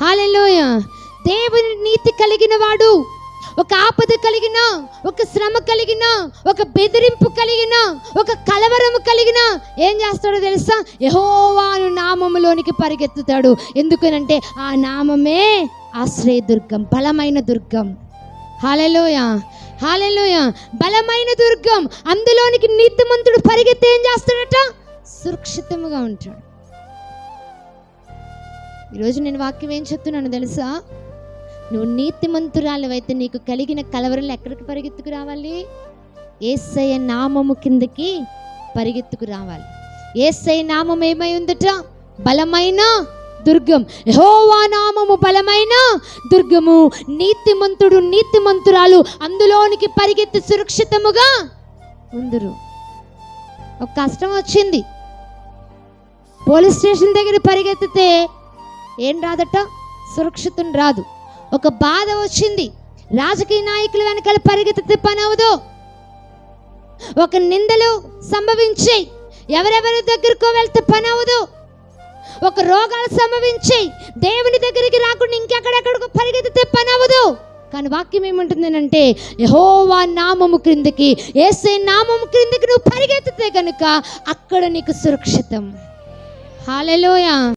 హల్లెలూయా. దేవుని నీతి కలిగిన వాడు ఒక ఆపద కలిగిన, ఒక శ్రమ కలిగిన, ఒక బెదిరింపు కలిగిన, ఒక కలవరము కలిగిన ఏం చేస్తాడో తెలుసా? యెహోవా నామములోనికి పరిగెత్తుతాడు. ఎందుకనంటే ఆ నామమే ఆశ్రయదుర్గం, బలమైన దుర్గం. హల్లెలూయా, హల్లెలూయా. బలమైన దుర్గం. అందులోనికి నీతిమంతుడు పరిగెత్తి ఏం చేస్తాడట? సురక్షితంగా ఉంటాడు. ఈరోజు నేను వాక్యం ఏం చెప్తున్నాను తెలుసా? నువ్వు నీతిమంతురాలివైతే నీకు కలిగిన కలవరలు ఎక్కడికి పరిగెత్తుకు రావాలి? యేసయ్య నామము కిందకి పరిగెత్తుకు రావాలి. యేసయ్య నామం ఏమై ఉందట? బలమైన దుర్గం. యెహోవా నామము బలమైన దుర్గము. నీతిమంతుడు, నీతిమంతురాలు అందులోనికి పరిగెత్తి సురక్షితముగా ఉందురు. ఒక కష్టం వచ్చింది, పోలీస్ స్టేషన్ దగ్గర పరిగెత్తితే ఏం రాదట? సురక్షితం రాదు. ఒక బాధ వచ్చింది, రాజకీయ నాయకుల వెనకాల పరిగెత్తితే పని అవదు. ఒక నిందలు సంభవించి ఎవరెవరి దగ్గరకో వెళ్తే పని అవదు. ఒక రోగాలు సంభవించి దేవుని దగ్గరికి రాకుండా ఇంకెక్కడెక్కడికో పరిగెత్తితే పని అవదు. కానీ వాక్యం ఏమంటుంది అంటే, యెహోవా నామము క్రిందికి, యేసయ్య నామము క్రిందికి నువ్వు పరిగెత్తితే కనుక అక్కడ నీకు సురక్షితం. హల్లెలూయా.